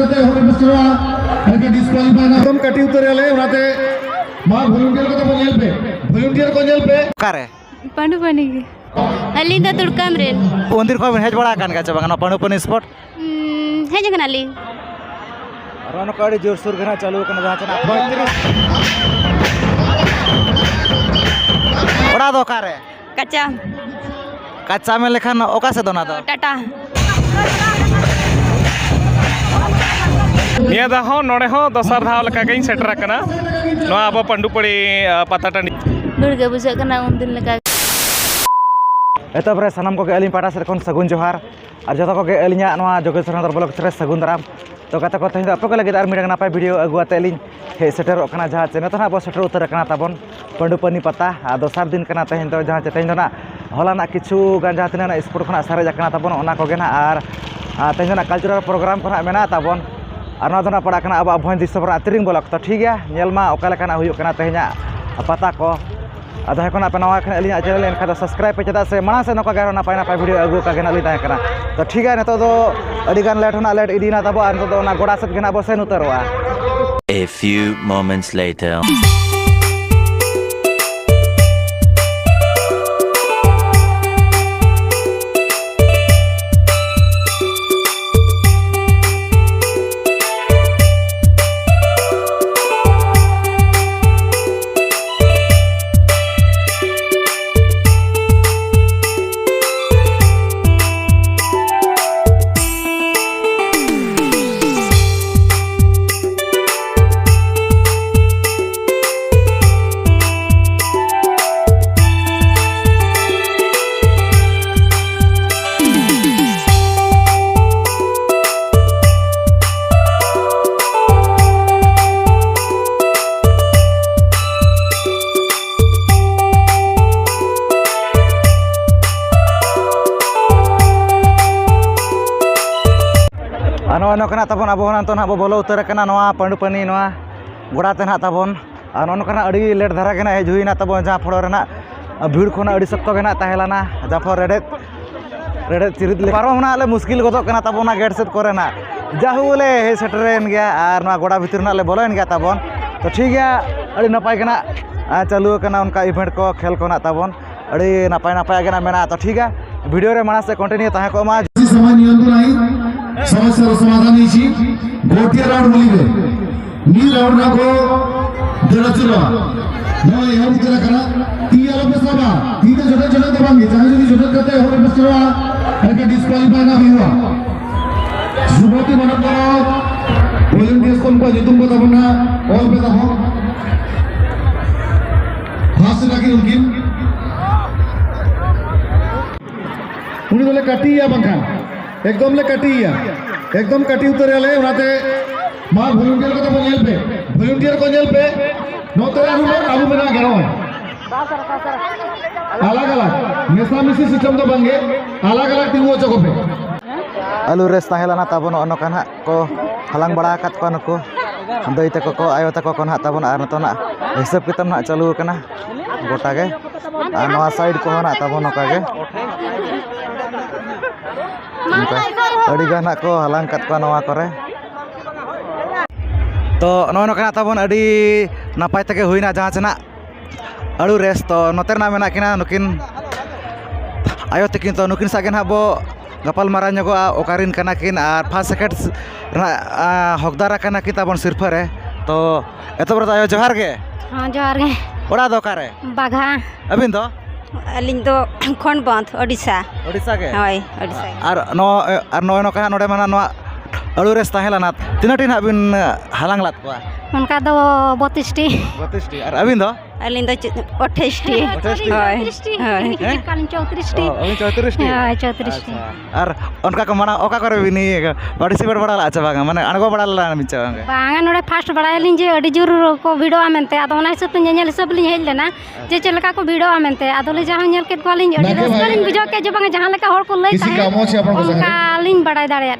करते हैं मिस्टर हल्का डिस्क्वालीफाई ना तुम कटी उतर ले उनाते मां वॉलंटियर को तो जेल पे करे पंडु पानी के अली दा तुड़काम रे मंदिर को हेज बड़ा कान का चबा पंडुपनी स्पॉट हे जगन अली और कड़ी जोर सोर गना चालू कना जहां चना ओड़ा दो कारे कच्चा कच्चा में लेखन ओका से दोना दो टाटा निया दा हो नोडे हो दोसर धाव लका गई सेटर कना नो अब पंडुपड़ी पता टंडी दुर्गा बुझा कना उन दिन लगा एतबरे सनम को अली पाटा से सगुन जोहार और जो को अलिया जोगेश्वर ब्लॉक से सगुन दाराम तो कत को तेज आपको लगे और मिडा नापाय वीडियो अगुआते अली हे सेटर जहाँ चेने तो अब सेटर उतर तबन पंडुपनी पता दोसर दिन करना तेज तो जहाँ तेज ना हलाना किछु गान जहाँ तीन स्पोर्ट खुना सारेज तबन और तेज कल्चरल प्रोग्राम को मेना तबन और पड़ा अब भोज दिसम तिरिंग ब्लॉक तो ठीक है मा ओका तेज पता को अदा हेकोना पे नवा अली चैनल एनखा सब्सक्राइब पे चदा से माना से नका गारो नापाय नापाय वीडियो अगु का गेना ली ताकना तो ठीक है नतो दो अडी गान लेट होना लेट इदीना तबो आन तो ना गोड़ा सत गेना बसेन उतरवा A few moments later. नोकना तबन अब तो ना बोलो उतर पंडुपनी गोड़ाते ना तबन नोकना अड़ी लेट धारा के हेज हुईना तब जहाँ फड़ो भीड़ खोना अड़ी सख्त के तहलाना जहाँ फल रेड़े चिरित पारमना ले मुश्किल गदना तब गेट सेट कोरेना जाहू ले हे सेटरेन गया और गोड़ा भीतर ले बोलोन गया तबन तो ठीक है अड़ी नपाय के चालू उनका इवेंट को खेल को तबन अड़ी नपाय नपाय के मेना तो ठीक है वीडियो रे माना से कंटिन्यू तहे को मा समय नियंत्रण आई समस्या समाधान इसी गोटिया राउंड बोलिबे नी राउंड ना को देना चलो नो यहां की तरह करा ती आलो पे सबा ती तो छोटे छोटे दबाएंगे चाहे यदि छोटे करते हो मिस्टर हल्का डिस्क्वालीफाई ना हुआ सुबोती मनक वॉलंटियर्स को उनको जितुम को तबना ऑल पे तो हो हाथ से लगी उनकी उन्हीं बोले कटी या बंखा एकदम ले एकदम कटी उतर ले उनाते मां वॉलंटियर को जेल पे नो तेरा आबू बना गेरो अलग नेसा मिसी सिस्टम तो बंगे अलग तिंगो चको पे आलू रेस तहलाना तबन अनकाना को हलांग बड़ा कात को नको दई तको को आयो तको को ना तबन और नतना हिसाब किताब ना चालू कना गोटा के नवा साइड को ना तबन नका के अड़ी गाना को हलांग कात को नवा करे तो नोना तबन अड़ी नापाय तके हुईना जहाँ चना अड़ू रेस तो नोते ना मेना किना नुकिन आयो तकिन तो नुकिन सागे ना बो गपाल मारा नगो ओकारिन कना किन और फर्स्ट सेकेंड हकदारा कना कि तबन सिरफा रे तो एतबर आयो जोहार गे हां जोहार गे ओड़ा दो कारे बाघा अबिन दो अलिन तो खंडबंध ओडिशा के होय ओडिशा और नो का नोडे माना नो अड़ू रेस तहलाना तीना टीन अबिन हालांग लात को उनका दो 32 टी और अबिन दो अलिन तो 28 टी होय होय कालिन 34 टी 34 टी होय 34 टी और उनका को माना ओका करे बिनी पार्टिसिपेट बड़ा ला अच्छा बागा माने अणगो बड़ा ला मिचा बांगा नोडे फास्ट बड़ा लिन जे अडी जोर को वीडियो आमेनते आदो ना हिसाब नेल सब लिन हेल लेना जे चलका को वीडियो आमेनते आदो ले जहां नेल के कोलिन अडी रस्कलिन बुझो के जे बांगा जहां लेका हर को लई उनका लिन बड़ा दाड़िया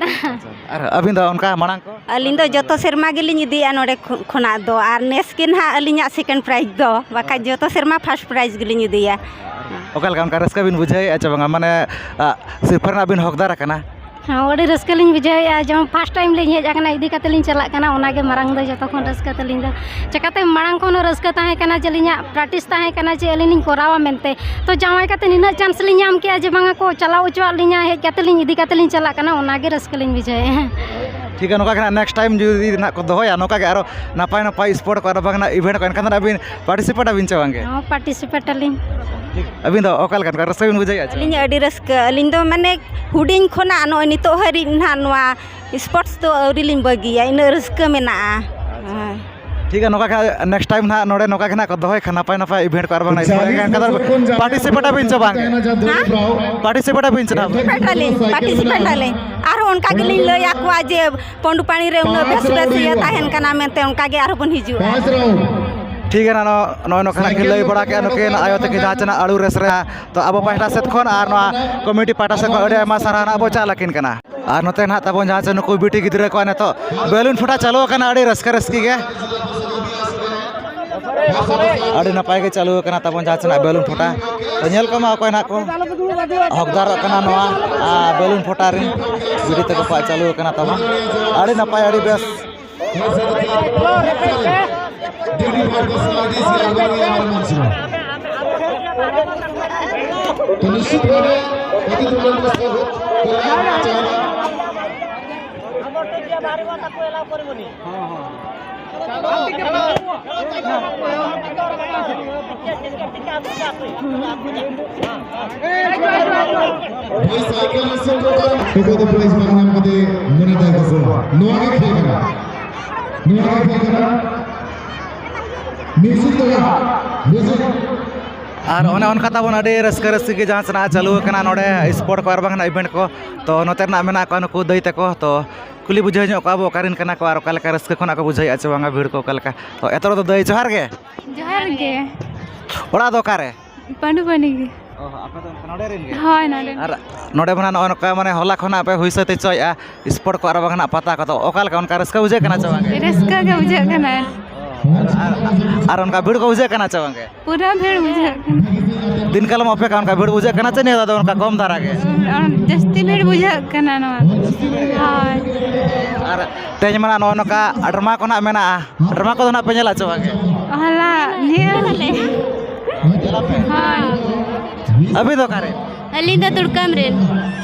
और अबिन दो उनका मांग को अलिन दो जतो शर्मा गेलिन इदिया नोडे खोना दो और नेस किन हा अलिन सेकंड प्राइज दो बाका जतो शर्मा फर्स्ट प्राइज गेलिन इदिया ओकल काम का रस्का बिन बुझाई अच्छा बांगा माने सिफर ना बिन हकदार कना हाँ अड़ी रस्का लिंग बुझाया जब फर्स्ट टाइम लिंग हेज आकना इदी कते लिंग चला कना ओनागे मारंग दो जतो खन रस्का तलिंग दो चकाते मारंग कोन रस्का ताहे कना जलिnya प्रैक्टिस ताहे कना जे अलिंग कोरावा मेनते तो जावाय कते निना चांस लिंग नाम किया जे बांगा को चलाव उचवा लिंगा हेज कते लिंग इदी कते लिंग चला कना ओनागे रस्का लिंग बुझाया ठीक है नोका नेक्स्ट टाइम जुदी ना को दोया नोका के आरो नापाय नापाय स्पोर्ट को आरो बांगना इवेंट को एनखान अबिन पार्टिसिपेट अबिन चवांगे हाँ पार्टिसिपेट लिंग ठीक अबिन दो ओकाल kan रस्का बिन बुझाया अलिंग अड़ी रस्का अलिंग दो माने हुडिंग खोना नो नितो हरि ना नोआ स्पोर्ट्स तो अउरी लिंग बगिया इन रस्का मेना ठीक है नोका के नेक्स्ट टाइम ना नोडे नोका के ना को दोय खाना पाय नापाय इवेंट को आरो बांगना स्पोर्ट पार्टिसिपेट अबिन चवांगे पार्टिसिपेट अबिन चना पार्टिसिपेट आले आरो उनका के लिंग लया को जे पंडु पानी रे उन बेस बेस ये ताहेन कना मेते उनका के आरो बन हिजु ठीक है ना नो नो खाना के लई बड़ा के नुके आयो ते के जाचना आलू रेस रे तो अब पाहटा सेत खन आर नो कमिटी पाटा से अडे आमा साराना अब चालकिन कना आर नते ना तबन जहां से नुको बिटी गिदरे को ने तो बैलून फुटा चालू कना अडे रस्का रस्की के अडे नपाय के चालू कना तबन जहां से बैलून फुटा तो नेल को मा कोय ना को हकदार कना नोआ बैलून फुटा रे बिटी ते को पा चालू कना तबन अडे नपाय अडे बेस और ओने उनका तबन अडे रस्का रस्की के जहां सना चालू कना नोडे स्पोर्ट को आर बांगना इवेंट को तो नोते ना मेना को नुको दई तको तो कुली बुझाई जो का कारिन कना को आर का लेका रस्का खना को बुझाई आचे बांगा भीड़ को का लेका तो एतरो तो दई जोहार गे ओड़ा दो कारे पंडु बनी गे ओ आपे तो नोडे रिन गे हाय नाले और नोडे बना नका माने होला खना पे हुइसते चया स्पोर्ट को आर बांगना पता को तो ओकाल का उनका रस्का बुझे कना चवांगे रस्का के बुझा कना और उनका भीड़ को बुझे कना चवांगे पूरा भीड़ बुझा दिन काल में का उनका भीड़ बुझे कना चाहिए दादा उनका कम धारा के जस्ती भीड़ बुझा कना नो हाय और तेज मना नो नका अडरमा को ना मेना अडरमा को ना पेजला चवांगे हला नियले हाय अभी तो करे अलिंदा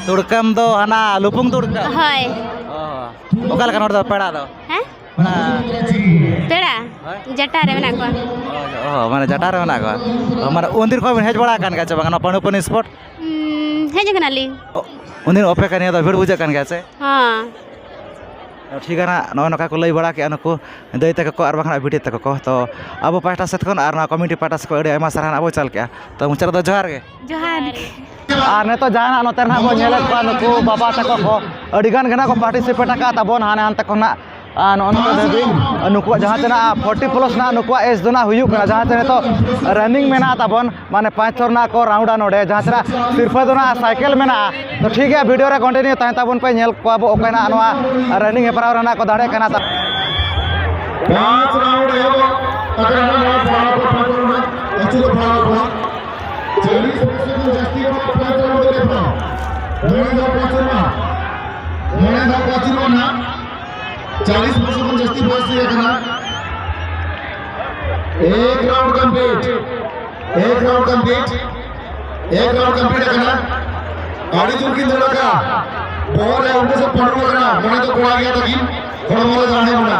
तुड़कम दो हना लुपुंग तुड़का हाय ओकाल का नोड दो पेड़ा दो हैं पेड़ा पेड़ा जटारे मेना को ओ माने जटारे मेना को माने उंदिर को हेज बड़ा कान गाचे बांगना पणु पनी स्पॉट हेज कनाली उंदिर ओपे कनिया दो भीड़ बुझे कान गाचे हां ठीक है ना नो नका को लई बड़ा के अनको दई तक को आर बांगना बिटी तक को तो अब पाटा सेत खन आर ना कमिटी पाटा से को अडे आमा सारान अब चल के तो मुचर दो जोहार गे आर ने तो जाना नोते ना बो नेले को नुको बाबा तक को अडी गान गना को पार्टिसिपेट का तबन हाने हान तक ना नुकुआ जहाँ तना 40 प्लस ना नुकुआ एज दोना हुयु कना जहाँ तना तो रनिंग में ना तबन माने 5 थोर ना को राउंड नोडे जहाँ तना सिर्फ दोना साइकिल में ना तो ठीक है वीडियो रे कंटिन्यू ताहे तबन पे नेल को अब ओकना नवा रनिंग हेपराव रना को दाड़े कना ता 5 राउंड है अगर हम फाड़ा को फाड़ा अचलो फाड़ा को 40 सेकंड जास्ती को 5 राउंड दे पा मोने दा पाचुमा ना 40 सेकंड जास्ती बस दिया करना एक राउंड कंप्लीट करना गाड़ी दूर की जगह का बहुत है उनको सब पढ़ो करना मैंने तो कोड़ा गया था कि थोड़ा बहुत जाने होना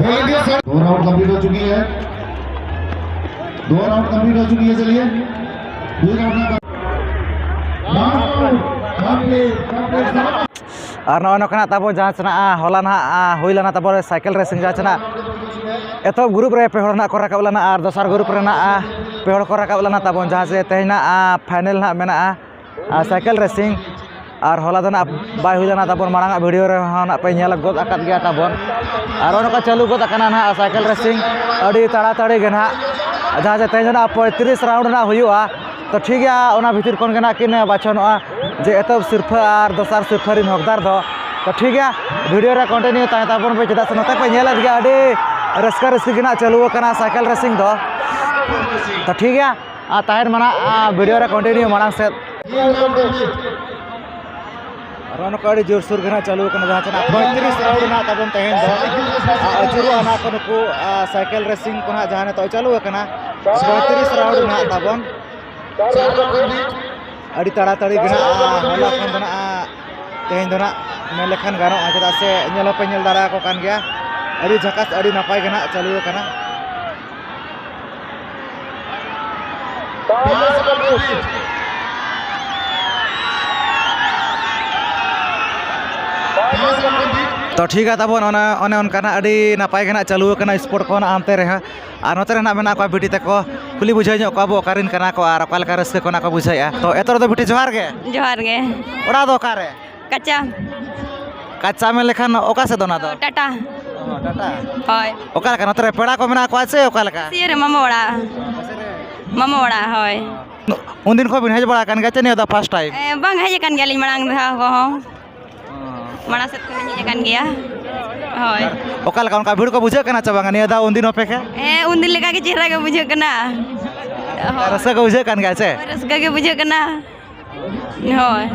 वॉलंटियर सर 2 राउंड कंप्लीट हो चुकी है चलिए 2 राउंड कंप्लीट और नौकना तब जहाँ चना होला ना हुईलना तब साइकिल रेसिंग जहाँ चना एतो ग्रुप रे पेहड़ ना को राकाब लना और दोसर ग्रुप रे ना पेहड़ को राकाब लना तब जहाँ से तेना फाइनल ना मेना साइकिल रेसिंग और होला दना बाय हुईलना तब मांगा वीडियो रे ना पे नेल गोद आकाद गया तब और नका चालू गोद आकना ना साइकिल रेसिंग अड़ी ताड़ाताड़ी गे ना जहाँ से तेना 35 राउंड ना हुआ तो ठीक है ओना भीतर कोन गना किन बाछनोआ जे एतो सिर्फ और दोसर सिर्फ रिन हकदार दो तो ठीक है वीडियो रे कंटिन्यू ताहे ताबन पे चदा से नते पे नेल गया अडी रस्का रस्की गना चालू कना साइकिल रेसिंग दो तो ठीक है ताहेर मना वीडियो रे कंटिन्यू मांग से ᱟᱨ ᱱᱚᱠᱟ ᱟᱹᱰᱤ ᱡᱳᱨᱥᱳᱨ ᱜᱮ ᱱᱟᱜ ᱪᱟᱹᱞᱩ ᱟᱠᱟᱱᱟ ᱡᱟᱦᱟᱸ ᱪᱮ 35 ᱨᱟᱣᱩᱱᱰ ᱱᱟᱜ ᱛᱟᱵᱚᱱ ᱛᱮᱦᱮᱧ ᱫᱚ ᱟᱹᱪᱩᱨᱚᱜᱼᱟ ᱱᱟᱜ ᱠᱚ ᱱᱩᱠᱩ ᱥᱟᱭᱠᱮᱞ ᱨᱮᱥᱤᱝ ᱠᱚ ᱱᱟᱜ ᱡᱟᱦᱟᱸ ᱱᱤᱛᱚᱜ ᱪᱟᱹᱞᱩ ᱟᱠᱟᱱᱟ 35 ᱨᱟᱣᱩᱱᱰ ᱱᱟᱜ ᱛᱟᱵᱚᱱ ᱟᱹᱰᱤ ᱛᱟᱲᱟᱛᱟᱲᱤ ᱜᱮ ᱱᱟᱜ ᱦᱚᱞᱟ ᱠᱷᱚᱱ ᱫᱚ ᱱᱟᱜ ᱛᱮᱦᱮᱧ ᱫᱚ ᱱᱟᱜ ᱢᱮᱱ ᱞᱮᱠᱷᱟᱱ ᱜᱟᱱᱚᱜᱼᱟ ᱪᱮᱫᱟᱜ ᱥᱮ ᱧᱮᱞ ᱦᱚᱸᱯᱮ ᱧᱮᱞ ᱫᱟᱲᱮᱭᱟᱠᱚ ᱠᱟᱱ ᱜᱮᱭᱟ ᱟᱹᱰᱤ ᱡᱷᱟᱠᱟᱥ ᱟᱹᱰᱤ ᱱᱟᱯᱟᱭ ᱜᱮ ᱱᱟᱜ ᱪᱟᱹᱞᱩ ᱟᱠᱟᱱᱟ तो ठीक है तब अने उनका अड़ी नपाय के चालू करना स्पोर्ट को आमते रहे और नोते मेना को बिटी तक कुली बुझे को अब ओकारिन कना को और ओका रस्के को बुझे तो एतर दो बिटी जोहार गे ओड़ा दो ओकारे कच्चा कच्चा में लेखान ओका से दोना दो टाटा टाटा होय ओका लेका नोते पेड़ा को मेना को आछे ओका लेका सिरे मामा ओड़ा होय उन दिन को बिन हेज बड़ा कान गचे ने दा फर्स्ट टाइम बांग हेज कान गेली मणांग धा को मणा से को हेज कान गया होय ओका लेका उनका भीड़ को बुझे कना चबांग ने दा उन दिन अपेक्षा उन दिन लेका के चेहरा के बुझे कना रस्का को बुझे कान गचे रस्का के बुझे कना होय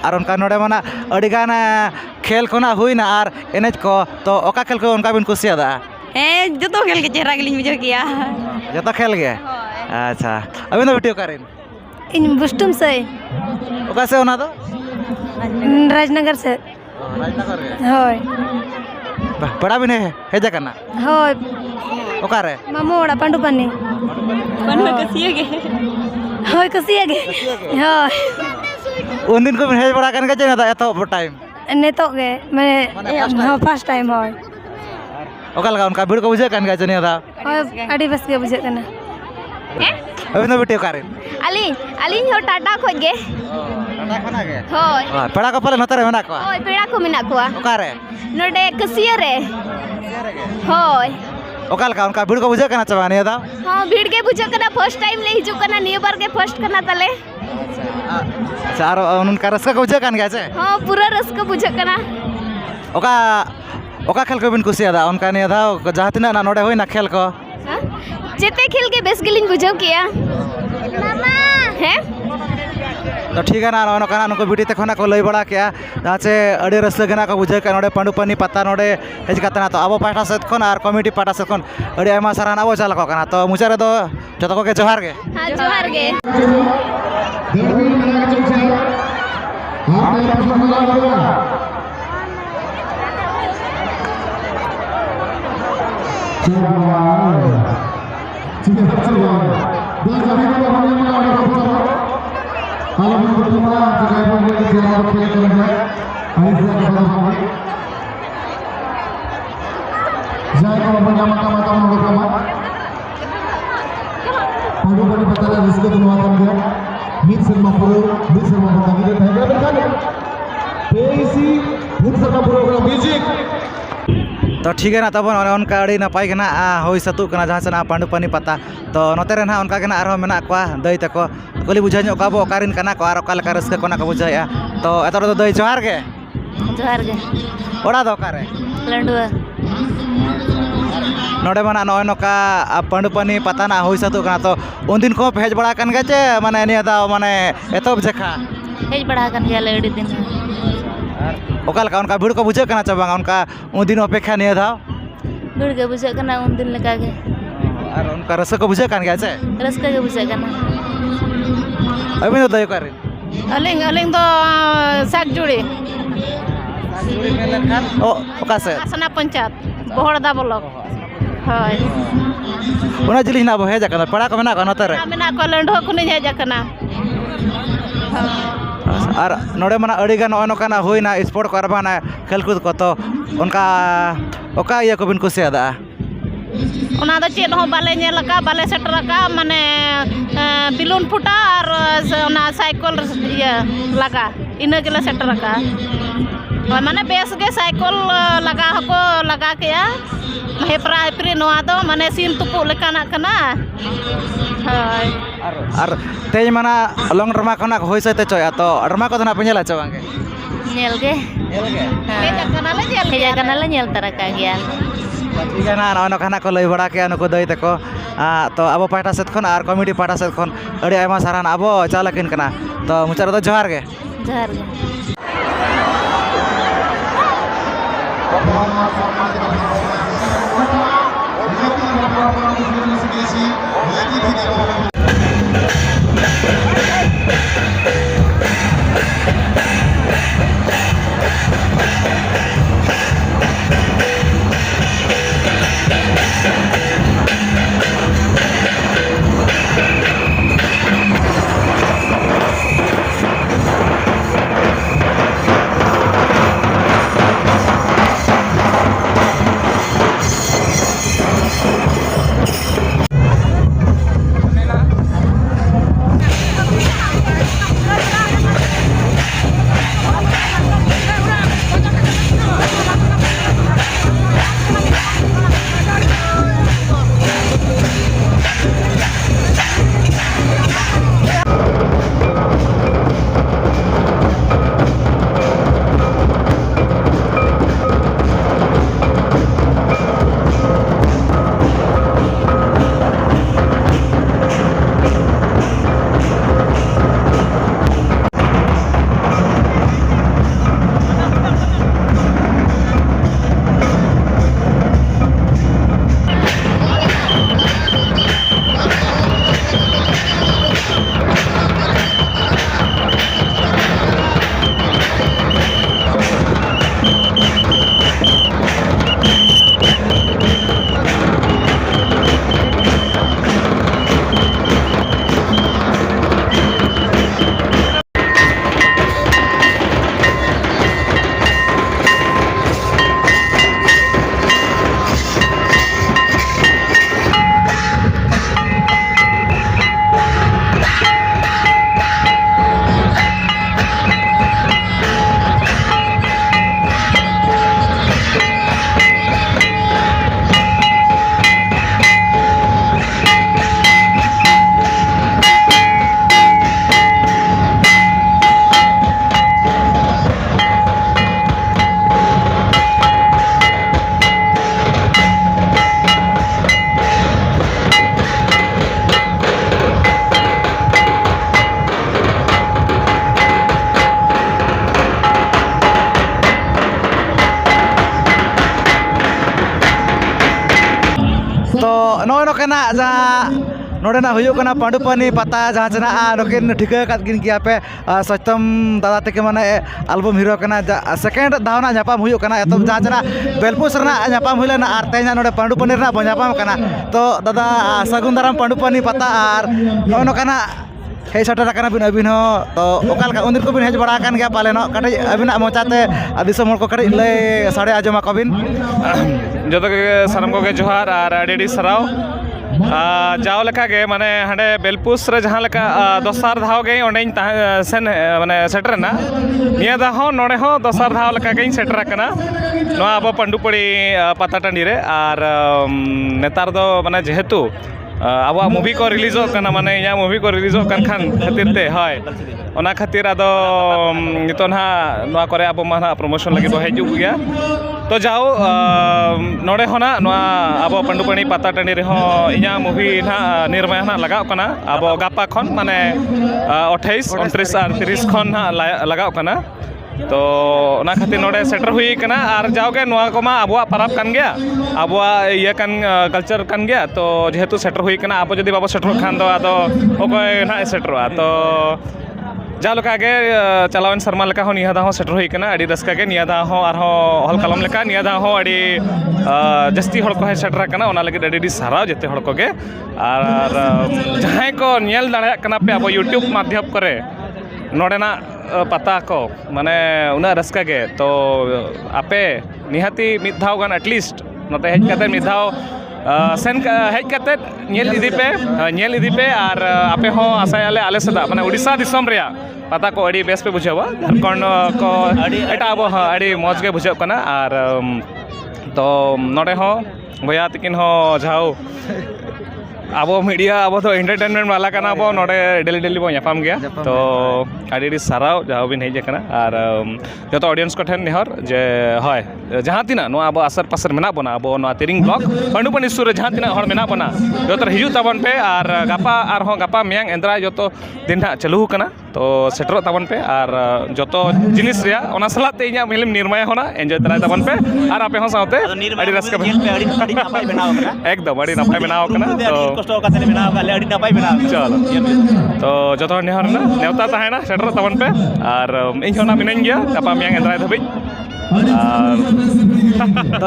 और उनका नोडे मना अड़ी गान खेल को ना हुई ना और एनेज को तो ओका खेल को उनका बिन कुसियादा जो तो खेल के चेहरा के लिए बुझे किया जो तो खेल गए अच्छा अभी तो वीडियो करें इन बुस्टुम से ओका से होना तो राजनगर से राजनगर रे होय पड़ा भी नहीं है जा करना होय ओका रे मामोड़ा पंडुपन्नी कसिए गे होय कसिए गे होय उन दिन को भी हेज बड़ा करने का चाहिए तो टाइम नेतो गे मैं हां फर्स्ट टाइम होय ओका लगा उनका भीड़ को बुझे कान का चाहिए था होय अड़ी बस के बुझे कना अभी तो वीडियो करें अली हो टाटा खोज गे टाटा खाना के होय पेड़ा को पहले नतरे मेना को होय पेड़ा को मेना कोआ ओका रे नोडे कसिया रे होय ओका लगा उनका भीड़ को बुझे करना चाहिए नहीं था हां भीड़ के बुझे कना फर्स्ट टाइम ले हिजु कना नियर बार के फर्स्ट कना तले अच्छा और उनका रस्का को बुझे कान गए हां पूरा रस को बुझे कना ओका ओका खेल को बिन कुसियादा उनका नहीं था जहाँ तीना ना नोडे होई ना खेल को जेते खेल के बेस गिलिन बुझो किया मामा हैं तो ठीक है ना नौका नुको बिटी तक को लई बड़ा क्या जहाँ से अड़ी रस्ते गना को बुझे का नोडे पंडुपनी पता नोडे हेज कतना तो अब पाटा सेट खन और कमिटी पाटा सेट खन अड़ी आयमा सारान अब चाल को कना तो मुचारे दो जतो को के जोहार गे हां जोहार गे देवबीर मेना के चलছে आपने प्रश्न लगा होगा ठीक है चलो दस अभी को हमने लगा होगा आलम को तुम्हारा जगह पर ले जाना और खेल करेंगे ऐसे करना होगा जाए को अपना माता माता मोड़ को मत पाडू पाडू पता है इसको तो माता में मीत शर्मा पुरो पता भी है बेटा पेसी मीत शर्मा पुरो का म्यूजिक तो ठीक है ना तब उनका अड़ी नपाय ना हो सतु जहाँ से पांडुपनी पता तो नोते रे ना उनका के ना आरो मेना को दई तको कोली बुझाई को अब ओकारिन कना को और ओका रस्के को ना को बुझाया तो एतर दो दई जोहार गे ओड़ा दो ओकारे लंडुआ नोडे मना नय नोका पांडुपनी पता ना हो सतु तो उन दिन को भेज बड़ा कन गे माने निया दा माने एतब जेखा हेज बड़ा कन गेले अड़ी दिन ओका लका उनका भीड़ को बुझे कना चाबांगा उनका उन दिन अपेक्षा नहीं था भीड़ के बुझे कना उन दिन लगा के और उनका रस्के को बुझे कान गया छे रस्का के बुझे कना अभी तो दयो करे अलिंग अलिंग तो साग जुड़ी जुड़ी मेलन खान ओ ओका से आसना पंचायत बोहड़दा ब्लॉक होय उना जिलिस ना हे जाकना पड़ा को मेना को नतरे मेना को लंडो खुनि हे जाकना और नोड़े मना अड़ी गान नौका हुईना स्पोर्ट को बाना खेलकूद को तो उनका ओका ये को बिन कुसियादा ओना दो चेद हो बाले नेलका बाले सेटरका माने बिलून फुटा और ओना साइकिल ये लगा इना गेला सेटरका माने बेस गे साइकिल लगा हको लगा केया हेपरा हेपरी नोआ दो माने सीन तुपु लेकाना कना हाय और तेज मना लॉन्ग ड्रामा खना होई सते चया तो ड्रामा को ना पेला चवांगे नेल गे हेजा कना ले नेल तरह का गया ठीक है ना नौ खाना को लई बड़ा के नुको दई तको तो अब पाटा सेट खन और कमिटी पाटा सेट खन अड़ी आयमा सारान अब चालकिन कना तो मुचार दो जोहार गे नॉय नोकना जा नोडेना हुयुकना पांडुपानी पता जहाँ चना नोकिन ठिका कादगिन किया पे सचतम दादा तक माने एल्बम हीरो कना सेकेंड दावना जापाम हुयुकना एतम जहाँ चना बेलपुस रना जापाम हुइलेना आर तेना नोडे पांडुपानी रना बजापाम कना तो दादा सगुन दाराम पांडुपानी पता आर नॉय नोकना हे सटर कना बिन अबिन हो तो ओकाल उन्दिर को बिन हेज बड़ा कान गया पाले नो कटे अबिना मोचाते दिसम हर को कटे ले साड़े आजमा कबिन जो तो सानम को जोहार और आडी सराव जाओ लेका गे माने हांडे बेलपुस रे जहां लेका दोसार धाव गे ओंडेन सेन माने सेटरना निया दा हो नोडे हो दोसार धाव लेका गे सेटर कना नो अब पंडुपड़ी पता टांडी रे और नेतार दो माने जेहेतु अब मुवी को रिलीज होना माने या मुवी को रिलीज होन खान खातिर ते हय ओना खातिर आदो नितो ना नोआ करे अब माना प्रमोशन लगे बो हेजु गया तो जाओ नोडे होना नोआ अब पंडुपानी पता टांडी रे हो इया मुवी ना निर्माण ना लगाव कना अब गापा खन माने 28 29 और 30 खन ना लगाव कना तो ना खातिर नोडे सेटर हुई कना और जाओगे नोआ कोमा अबुआ परब कान गया अबुआ ये कान कल्चर कान गया तो जेहेतु सेटर हुई कना अब जदि बाबो सेटर खान दो आदो ओकोय ना सेटरवा तो जा लका गे चलावन शर्मा लका हो निया दा हो सेटर हुई कना अडी रस्का गे निया दा हो आर हो हल कलम लका निया दा हो अडी जस्ती हड़ को सेटर कना ओना लगे अडी साराव जते हड़ को गे और जहां को नेल दाड़ा कना पे अब यूट्यूब माध्यम करे नोडेना पता को माने उना रस्का गे तो आपे निहाती मिद धाव गान एटलिस्ट नोते हेज कते मिद धाव सेन हेज कते नेल इदी पे और आपे हो आसायाले आले सदा माने उड़ीसा दिसम रिया पता को अड़ी बेस पे बुझावा झारखंड को एटा अब अड़ी मौज के बुझाव कना और तो नोडे हो भैया तकिन हो जाओ अब मीडिया अब तो एंटरटेनमेंट वाला कना अब नोडे डेली डेली बो यापाम गया तो आड़ी साराव जाओ बिन हेज कना और जो तो ऑडियंस को ठेन नेहर जे हय जहां तिना नो अब आसर पासर मेना बना अब नो तिरिंग ब्लॉक पंडुपानी सुर जहां तिना हर मेना बना जो तो हिजु ताबन पे और गापा और हो गापा मियांग एंद्रा जो तो दिन हा चालू कना तो सेटरोग ताबन पे और जतो जिनिस रिया ओना सलाते इᱧᱟᱹᱜ फिल्म निर्माया होना एंजॉय तराय ताबन पे और आपे हो साउते अड़ी रस्का एकदम अड़ी नपाय बनाव कना तो चलो तो जतो नेहर ना नेवता ताहेना सेटरोग ताबन पे और इन होना मिनाइन गया गपा मियां एंद्राय धबिज तो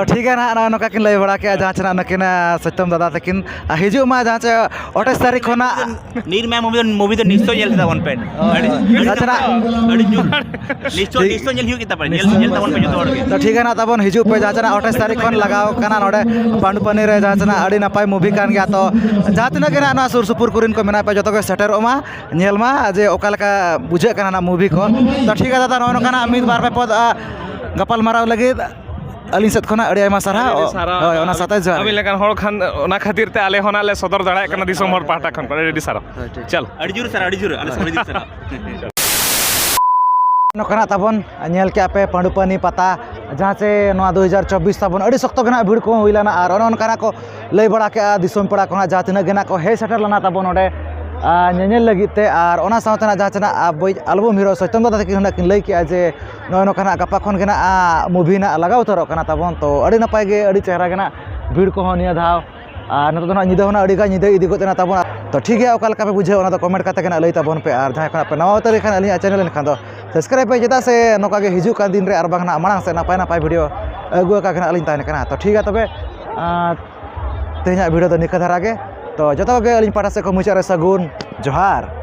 ठीक है ना नौका किन लय बड़ा के जहाँ चना नकिन सत्यम दादा तकिन हिजू मा जहाँ चे 28 तारीख होना निर्माया मूवी तो निश्चय जेल ताबन पे चना निश्चय जेल हियो किता पे जेल ताबन पे जतो हड़ के तो ठीक है ना तबन हिजू पे जहाँ चना 28 तारीख खन लगाव कना नोडे पांडुपनी रे जहाँ चना अड़ी नपाय मूवी कान गया तो जहाँ तिना के ना सुर सुपुर कुरिन को मेना पे जतो के सेटर ओमा नेल मा जे ओका लका बुझे कना ना मूवी को तो ठीक है दादा नो कना मिद बार पे पद गपाल माराव लगे अलिन सेट खना अड़ी आयमा सारा ओना साथे जो अभी लेकिन हर खान ओना खातिर ते आले होना ले सदर दड़ाय कना दिसम हर पाटा खन रेडी सारा चल अड़ी जुर सर आले सर नोकना ताबन नेल के आपे पांडुपनी पता जहाँ से 2024 ताबन अड़ी सख्त गना भीड़ को हुइलाना और ओनकना को लय बड़ा के दिसम पड़ा को जहाँ तिना गना को हे सेटर लना ताबन ओडे नेनेल लगिते और ओना सावतना जहाँ चना एल्बम हिरो सत्यम दादा तकिन किन लय के जे नोकना गपा खन गना मूवी ना लगाव तरो कना ताबन तो अड़ी नपाय गे अड़ी चेहरा गना भीड़ को निया धाव नतो तो निदा होना अड़ी गा निदा इदी गोतना ताबन तो ठीक है ओका लका पे बुझे ओना तो कमेंट काते गना लय ताबन पे और जहाँ पे नवा तरी खान अलिया चैनल खान तो सब्सक्राइब पे जेदा से नोका गे हिजू का दिन रे और बांगना मांग से नपाय नपाय वीडियो अगु का गना अलिन ताहन कना तो ठीक है तबे तेहना वीडियो तो निका धरा गे तो जतो के अलिन पाटा से को मुचा रे सगुन जोहार।